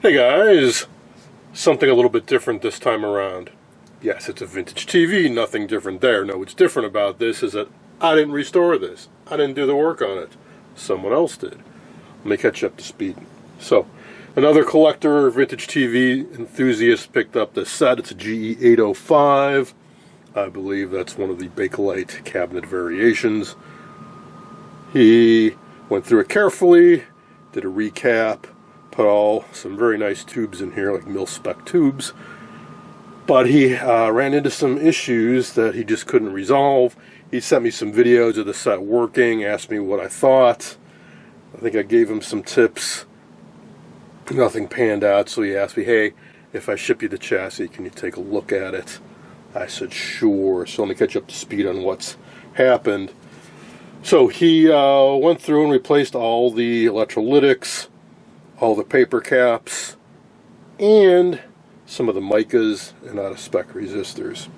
Hey guys, something a little bit different this time around. Yes, it's a vintage TV, nothing different there. No, what's different about this is that I didn't restore this. I didn't do the work on it. Someone else did. Let me catch you up to speed. So, another collector, vintage TV enthusiast picked up this set. It's a GE 805. I believe that's one of the Bakelite cabinet variations. He went through it carefully, did a recap, put some very nice tubes in here, like mil-spec tubes. But he ran into some issues that he just couldn't resolve. He sent me some videos of the set working, asked me what I thought. I think I gave him some tips. Nothing panned out, so he asked me, hey, if I ship you the chassis, can you take a look at it? I said, sure. So let me catch you up to speed on what's happened. So he went through and replaced all the electrolytics, all the paper caps, and some of the micas and out-of-spec resistors.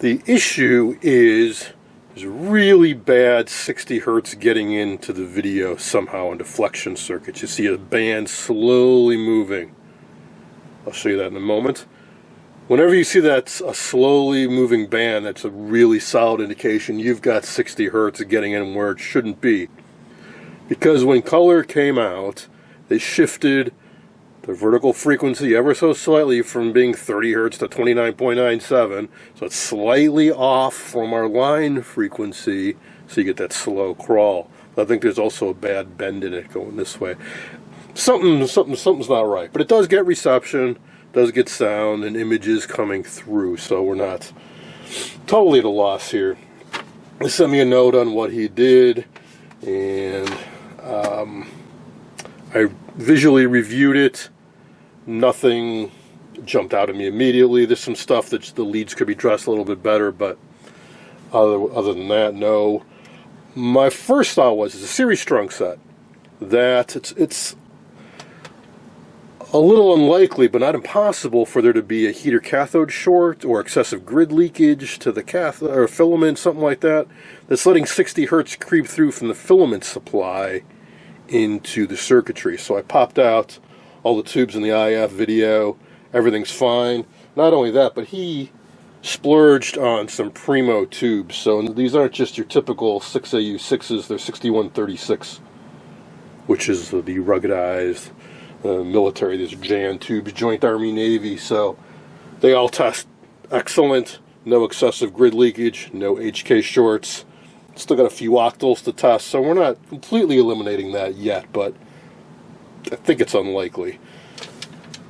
The issue is there's really bad 60 hertz getting into the video somehow in deflection circuits. You see a band slowly moving. I'll show you that in a moment. Whenever you see that a slowly moving band, that's a really solid indication you've got 60 hertz getting in where it shouldn't be. Because when color came out, they shifted the vertical frequency ever so slightly from being 30 hertz to 29.97. So it's slightly off from our line frequency, so you get that slow crawl. I think there's also a bad bend in it going this way. Something's not right. But it does get reception, does get sound and images coming through, so we're not totally at a loss here. He sent me a note on what he did, and I visually reviewed it. Nothing jumped out at me immediately. There's some stuff that the leads could be dressed a little bit better, but other than that, no. My first thought was it's a series-strung set. That it's a little unlikely, but not impossible, for there to be a heater cathode short or excessive grid leakage to the cathode or filament, something like that, that's letting 60 hertz creep through from the filament supply into the circuitry. So I popped out all the tubes in the IF video. Everything's fine. Not only that, but he splurged on some primo tubes. So these aren't just your typical 6AU6s, they're 6136, which is the ruggedized military. These are Jan tubes, Joint Army Navy, so they all test excellent. No excessive grid leakage, no HK shorts. Still got a few octals to test, so we're not completely eliminating that yet, but I think it's unlikely.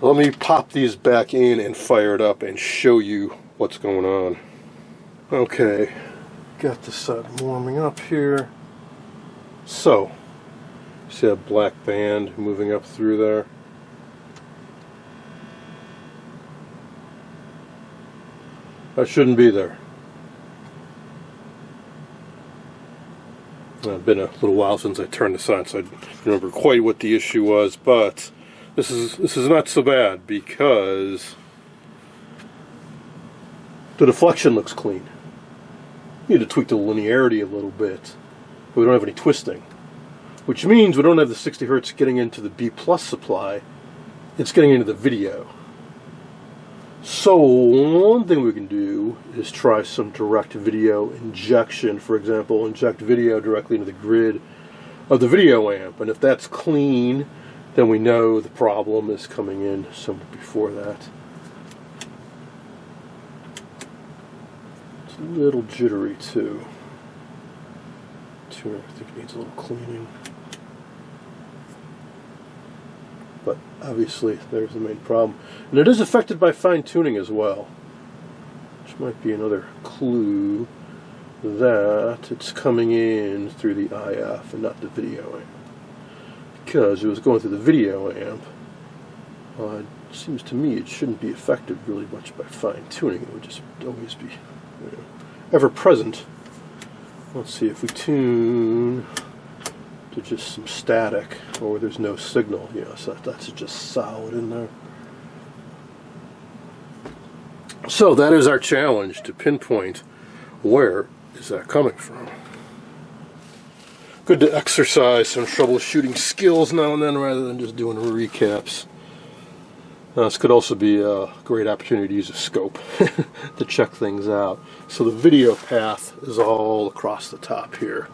Let me pop these back in and fire it up and show you what's going on. Okay, got the set warming up here. So, see that black band moving up through there? That shouldn't be there. It's been a little while since I turned this on, so I don't remember quite what the issue was, but this is not so bad because the deflection looks clean. You need to tweak the linearity a little bit, but we don't have any twisting, which means we don't have the 60 hertz getting into the B plus supply. It's getting into the video. So one thing we can do is try some direct video injection. For example, inject video directly into the grid of the video amp, and if that's clean, then we know the problem is coming in somewhere before that. It's a little jittery too. Tuner, I think it needs a little cleaning. But obviously there's the main problem. And it is affected by fine-tuning as well, which might be another clue that it's coming in through the IF and not the video amp. Because it was going through the video amp, it seems to me it shouldn't be affected really much by fine-tuning. It would just always be ever present. Let's see if we tune to just some static, or there's no signal, so that's just solid in there. So that is our challenge, to pinpoint where is that coming from. Good to exercise some troubleshooting skills now and then rather than just doing recaps. This could also be a great opportunity to use a scope to check things out. So the video path is all across the top here.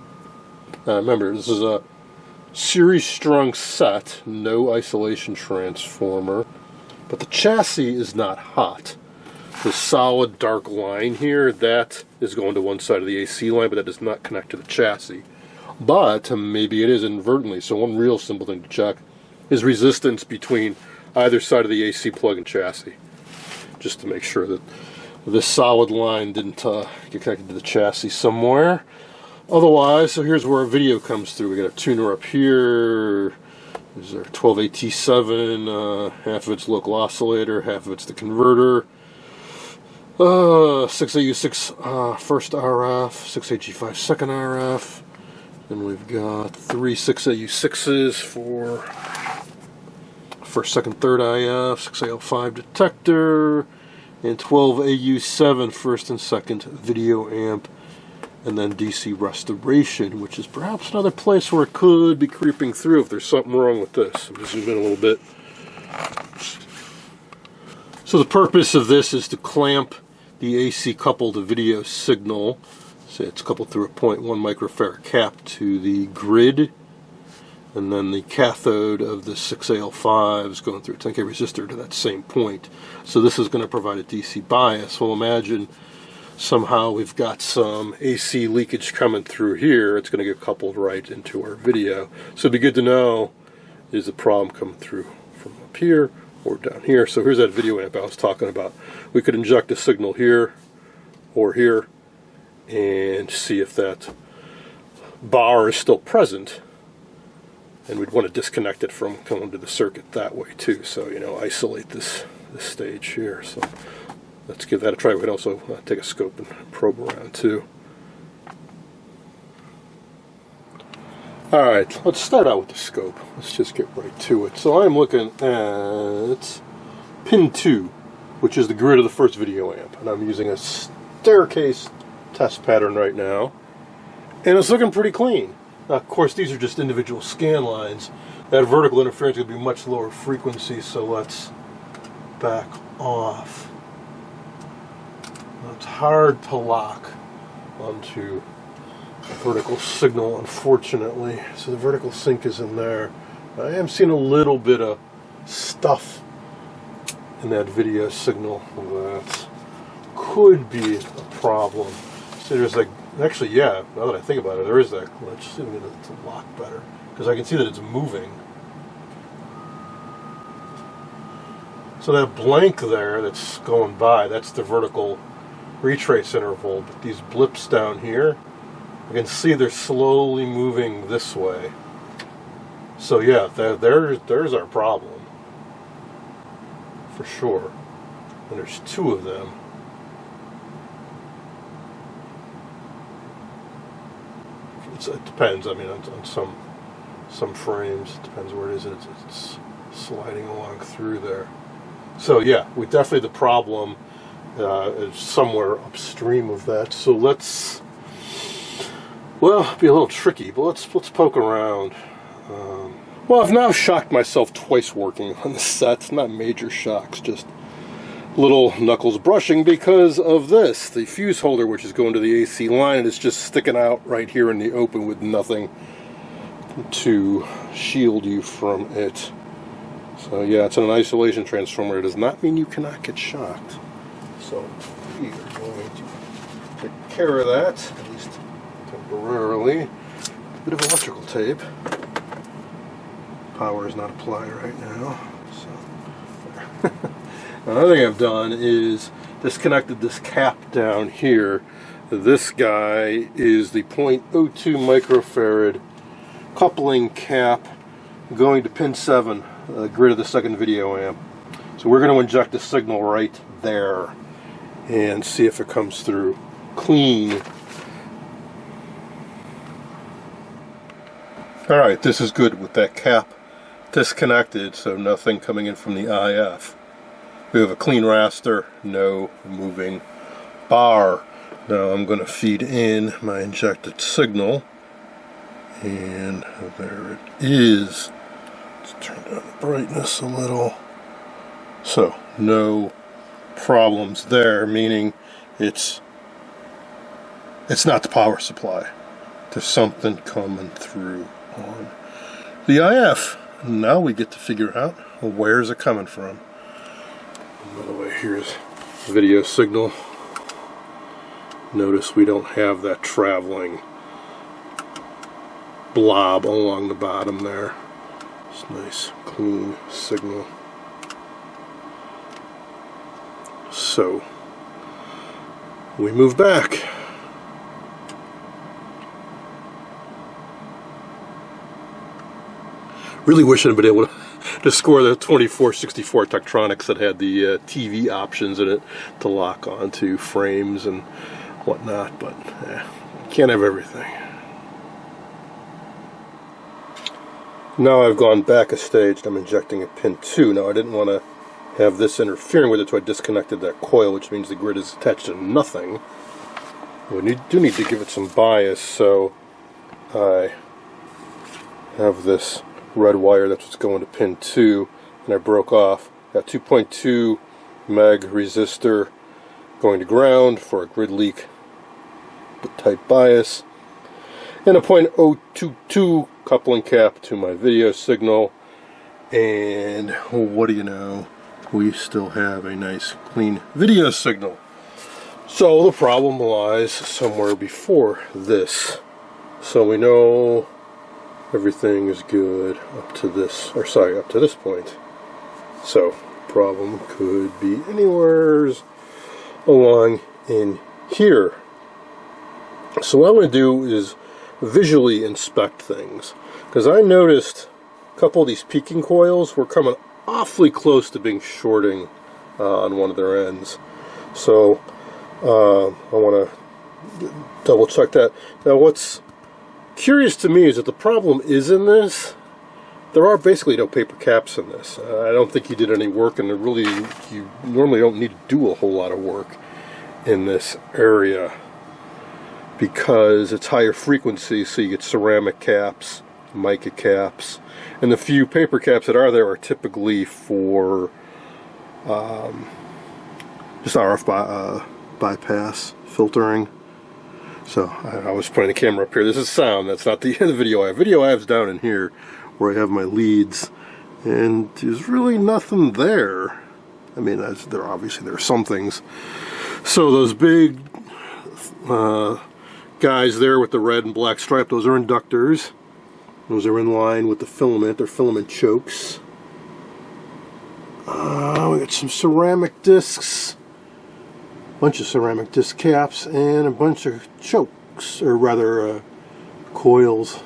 Remember, this is a series-strung set, no isolation transformer, but the chassis is not hot. The solid dark line here, that is going to one side of the AC line, but that does not connect to the chassis. But maybe it is inadvertently, so one real simple thing to check is resistance between either side of the AC plug and chassis, just to make sure that this solid line didn't get connected to the chassis somewhere. Otherwise, so here's where our video comes through. We got a tuner up here. There's our 12AT7, half of it's local oscillator, half of it's the converter. 6AU6 first RF, 6AG5 second RF. Then we've got 3 6AU6s for first, second, third IF, 6AL5 detector, and 12AU7 first and second video amp, and then DC restoration, which is perhaps another place where it could be creeping through if there's something wrong with this. I'm just zoom in a little bit. So the purpose of this is to clamp the AC coupled video signal. So it's coupled through a 0.1 microfarad cap to the grid, and then the cathode of the 6AL5 is going through a 10K resistor to that same point. So this is going to provide a DC bias. Well, imagine somehow we've got some AC leakage coming through here. It's going to get coupled right into our video. So it'd be good to know, is the problem coming through from up here or down here? So here's that video amp I was talking about. We could inject a signal here or here and see if that bar is still present, and we'd want to disconnect it from coming to the circuit that way too. So, you know, isolate this stage here. So let's give that a try. We can also take a scope and probe around too. Alright, let's start out with the scope. Let's just get right to it. So I'm looking at pin 2, which is the grid of the first video amp, and I'm using a staircase test pattern right now, and it's looking pretty clean. Now, of course, these are just individual scan lines. That vertical interference would be much lower frequency, so let's back off. Now, it's hard to lock onto a vertical signal, unfortunately. So the vertical sync is in there. I am seeing a little bit of stuff in that video signal that could be a problem. So there's like, actually, yeah, now that I think about it, there is that glitch. See if we can get it to lock better, because I can see that it's moving. So that blank there that's going by, that's the vertical retrace interval. But these blips down here, I can see they're slowly moving this way. So yeah, there's our problem, for sure. And there's 2 of them. It depends. I mean, on some frames, it depends where it is. It's sliding along through there. So yeah, we definitely, the problem is somewhere upstream of that. So let's, well, be a little tricky, but let's poke around. Well, I've now shocked myself twice working on the set. Not major shocks, just little knuckles brushing because of this. The fuse holder, which is going to the AC line, is just sticking out right here in the open with nothing to shield you from it. So yeah, it's an isolation transformer. It does not mean you cannot get shocked. So we are going to take care of that, at least temporarily. A bit of electrical tape. Power is not applied right now. So another thing I've done is disconnected this cap down here. This guy is the 0.02 microfarad coupling cap going to pin 7, grid of the second video amp. So we're going to inject the signal right there and see if it comes through clean. Alright, this is good with that cap disconnected, so nothing coming in from the IF. We have a clean raster, no moving bar. Now I'm going to feed in my injected signal, And there it is. Let's turn down the brightness a little. So, no problems there, meaning it's not the power supply. There's something coming through on the IF. Now we get to figure out, well, where's it coming from. By the way, here's video signal. Notice we don't have that traveling blob along the bottom there. It's nice, clean signal. So, we move back. Really wish I'd been able to score the 2464 Tektronix that had the TV options in it to lock onto frames and whatnot, but can't have everything. Now I've gone back a stage and I'm injecting a pin 2. Now I didn't want to have this interfering with it, so I disconnected that coil, which means the grid is attached to nothing. We do need to give it some bias, so I have this red wire, that's what's going to pin 2, and I broke off. Got 2.2 meg resistor going to ground for a grid leak type bias, and a 0.022 coupling cap to my video signal, and what do you know, we still have a nice clean video signal. So the problem lies somewhere before this. So we know everything is good up to this, up to this point. So problem could be anywhere along in here. So what I'm going to do is visually inspect things, because I noticed a couple of these peaking coils were coming awfully close to being shorting on one of their ends. So I want to double check that. Now what's curious to me is that the problem is in this. There are basically no paper caps in this. I don't think you did any work, and you normally don't need to do a whole lot of work in this area because it's higher frequency, so you get ceramic caps, mica caps, and the few paper caps that are there are typically for just RF bypass filtering. So I was pointing the camera up here. This is sound. That's not the video I have. Video I have is down in here where I have my leads, and there's really nothing there. I mean, there are some things. So those big guys there with the red and black stripe, those are inductors. Those are in line with the filament. They're filament chokes. We got some ceramic discs, a bunch of ceramic disc caps, and a bunch of chokes, or rather coils.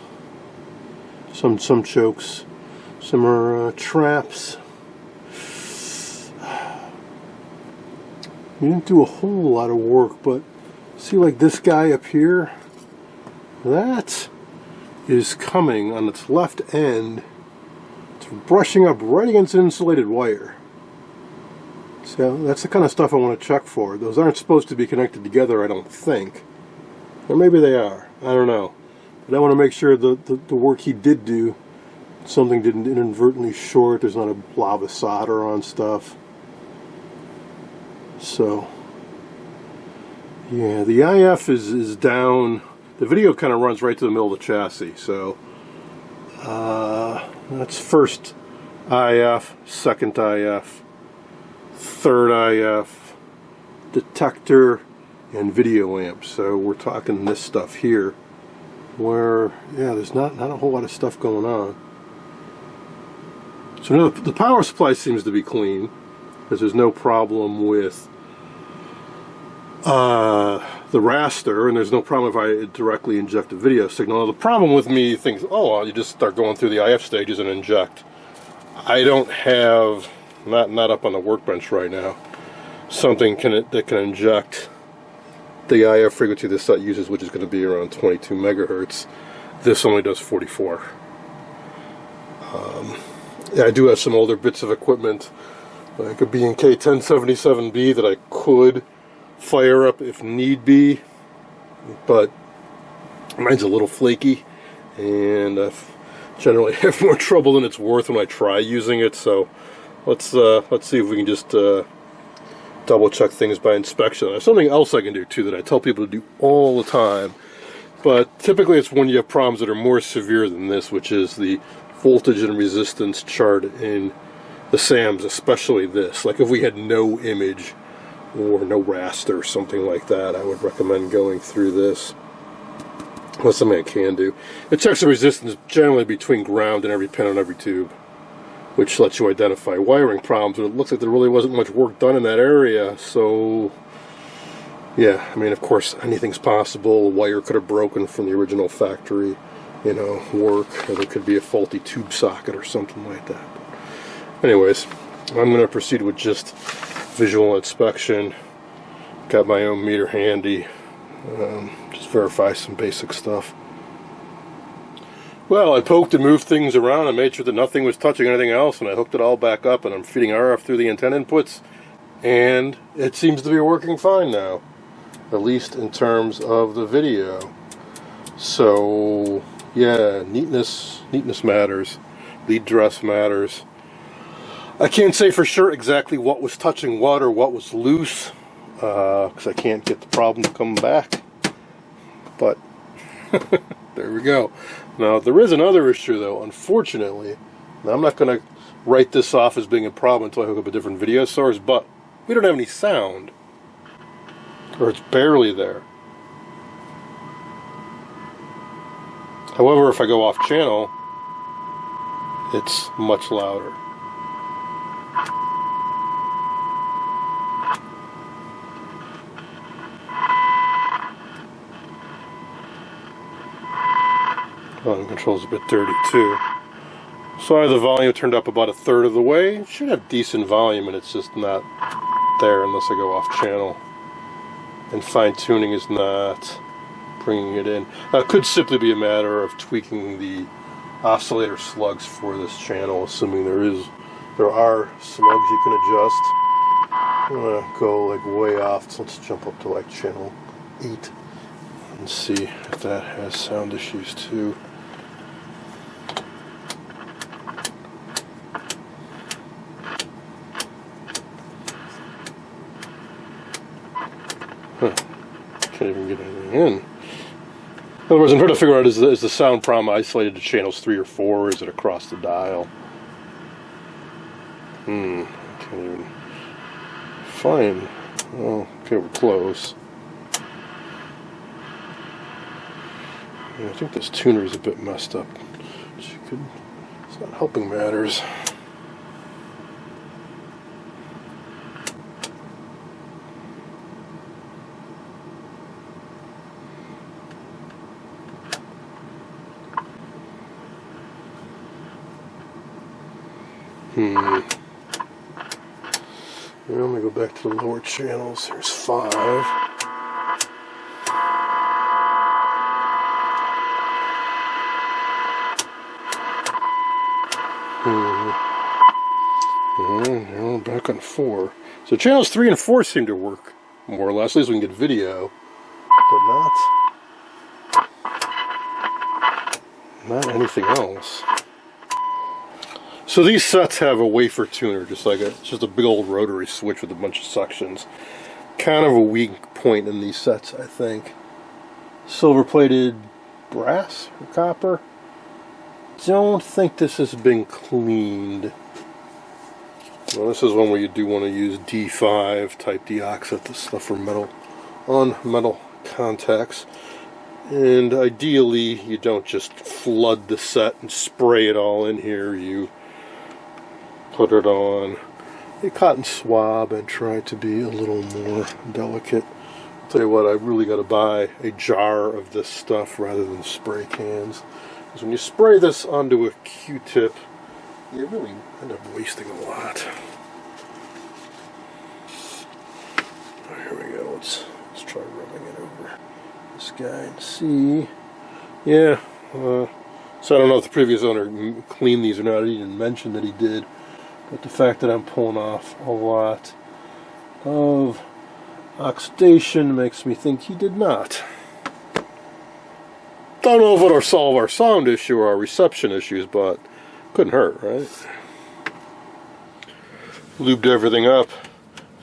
Some chokes. Some are traps. We didn't do a whole lot of work, but see, like this guy up here, that is coming on its left end. It's brushing up right against an insulated wire. So that's the kind of stuff I want to check for. Those aren't supposed to be connected together, I don't think. Or maybe they are. I don't know. But I want to make sure the work he did do, something didn't inadvertently short. There's not a blob of solder on stuff. So yeah, the IF is down. The video kind of runs right to the middle of the chassis. So that's first IF, second IF, third IF, detector, and video amp. So we're talking this stuff here, where there's not a whole lot of stuff going on. So no, the power supply seems to be clean, because there's no problem with the raster, and there's no problem if I directly inject a video signal. Now, the problem with me thinks, oh, you just start going through the IF stages and inject. I don't have, not up on the workbench right now, something that can inject the IF frequency this set uses, which is going to be around 22 megahertz. This only does 44. I do have some older bits of equipment, like a B&K 1077B that I could fire up if need be, but mine's a little flaky, and I've generally have more trouble than it's worth when I try using it. So let's see if we can just double check things by inspection. There's something else I can do too that I tell people to do all the time, but typically it's when you have problems that are more severe than this, which is the voltage and resistance chart in the SAMs, especially this. Like if we had no image or no raster or something like that, I would recommend going through this. That's something I can do. It checks the resistance generally between ground and every pin on every tube, which lets you identify wiring problems, but it looks like there really wasn't much work done in that area. So yeah, I mean, of course anything's possible. A wire could have broken from the original factory, you know, work, or there could be a faulty tube socket or something like that. Anyways, I'm going to proceed with just visual inspection. Got my own meter handy. Just verify some basic stuff. Well, I poked and moved things around and made sure that nothing was touching anything else, and I hooked it all back up, and I'm feeding RF through the antenna inputs, and it seems to be working fine now, at least in terms of the video. So yeah, neatness matters, lead dress matters. I can't say for sure exactly what was touching what or what was loose, because I can't get the problem to come back, but there we go. Now there is another issue though, unfortunately. Now I'm not going to write this off as being a problem until I hook up a different video source, but we don't have any sound, or it's barely there. However, if I go off channel, it's much louder. Volume control's a bit dirty too. So I have the volume turned up about 1/3 of the way. It should have decent volume, and it's just not there unless I go off channel. And fine tuning is not bringing it in. It could simply be a matter of tweaking the oscillator slugs for this channel, assuming there are slugs you can adjust. I'm gonna go like way off, so let's jump up to like channel 8 and see if that has sound issues too. Can't even get anything in. In other words, I'm trying to figure out, is the sound problem isolated to channels 3 or 4, or is it across the dial? I can't even find. Oh, okay, we're close. Yeah, I think this tuner is a bit messed up. It's not helping matters. Yeah, I'm going to go back to the lower channels. Here's 5. And now back on 4. So channels 3 and 4 seem to work more or less. At least we can get video, but not anything else. So these sets have a wafer tuner, just a big old rotary switch with a bunch of suctions. Kind of a weak point in these sets, I think. Silver-plated brass or copper. Don't think this has been cleaned. Well, this is one where you do want to use D5 type deoxit, this stuff for metal on metal contacts. And ideally, you don't just flood the set and spray it all in here. You put it on a cotton swab and try to be a little more delicate. I'll tell you what, I really got to buy a jar of this stuff rather than spray cans. Because when you spray this onto a Q-tip, you really end up wasting a lot. Here we go. Let's try rubbing it over this guy and see. Yeah. So I don't know if the previous owner cleaned these or not. He didn't mention that he did. But the fact that I'm pulling off a lot of oxidation makes me think he did not. Don't know if it'll solve our sound issue or our reception issues, but couldn't hurt, right? Lubed everything up.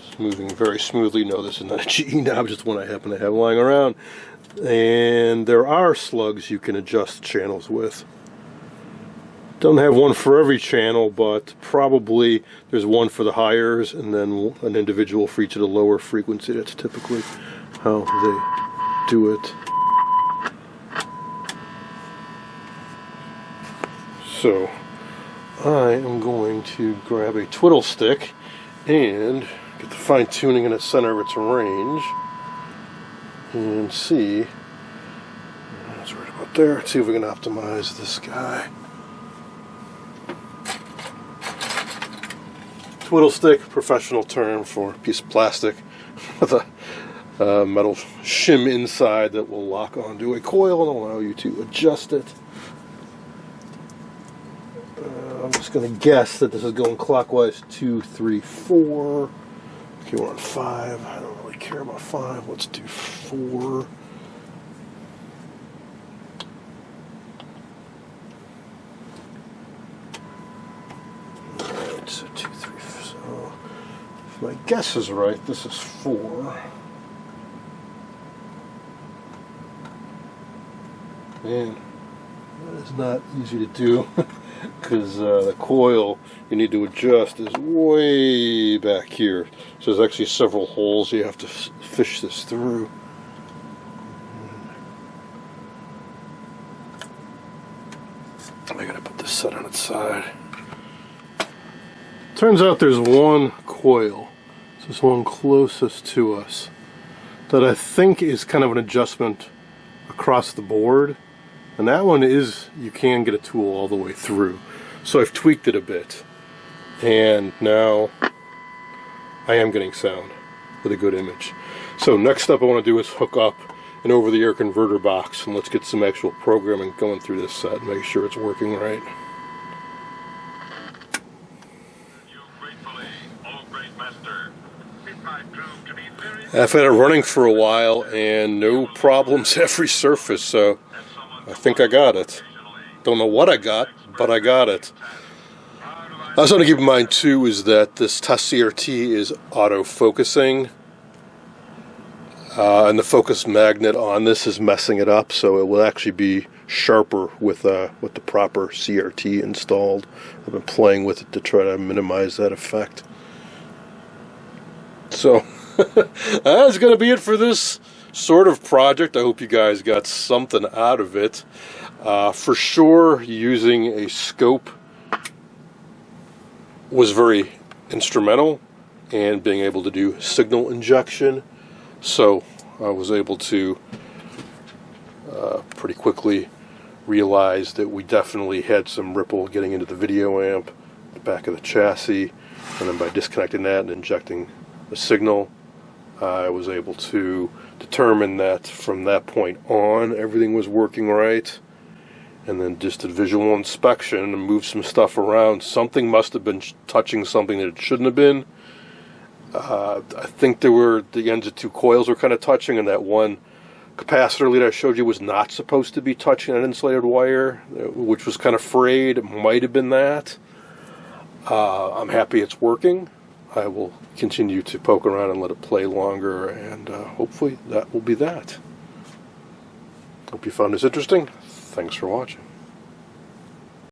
It's moving very smoothly. No, this is not a GE knob, just one I happen to have lying around. And there are slugs you can adjust channels with. Don't have one for every channel, but probably there's one for the highers and then an individual for each of the lower frequency. That's typically how they do it. So I am going to grab a twiddle stick and get the fine tuning in the center of its range and see. It's right about there. Let's see if we can optimize this guy. Twiddle stick, professional term for a piece of plastic with a metal shim inside that will lock onto a coil and allow you to adjust it. I'm just going to guess that this is going clockwise 2, 3, 4. Okay, we're on 5. I don't really care about 5. Let's do 4. Alright, so 2, 3, so if my guess is right, this is 4. Man, that is not easy to do. Because the coil you need to adjust is way back here. So there's actually several holes you have to fish this through. I gotta put this set on its side. Turns out there's one coil, this is one closest to us, that I think is kind of an adjustment across the board. And that one is, you can get a tool all the way through. So I've tweaked it a bit. And now I am getting sound with a good image. So next up I want to do is hook up an over-the-air converter box. And let's get some actual programming going through this set and make sure it's working right. I've had it running for a while and no problems have resurfaced, so I think I got it. Don't know what I got, but I got it. I also want to keep in mind too is that this test CRT is auto-focusing, and the focus magnet on this is messing it up, so it will actually be sharper with the proper CRT installed. I've been playing with it to try to minimize that effect. So that's going to be it for this sort of project. I hope you guys got something out of it. For sure, using a scope was very instrumental, and being able to do signal injection. So I was able to pretty quickly realize that we definitely had some ripple getting into the video amp, the back of the chassis, and then by disconnecting that and injecting the signal, I was able to determine that from that point on everything was working right. And then just did visual inspection and moved some stuff around. Something must have been touching something that it shouldn't have been. I think the ends of 2 coils were kind of touching, and that one capacitor lead I showed you was not supposed to be touching an insulated wire, which was kind of frayed. It might have been that. I'm happy it's working. I will continue to poke around and let it play longer, and hopefully that will be that. Hope you found this interesting. Thanks for watching.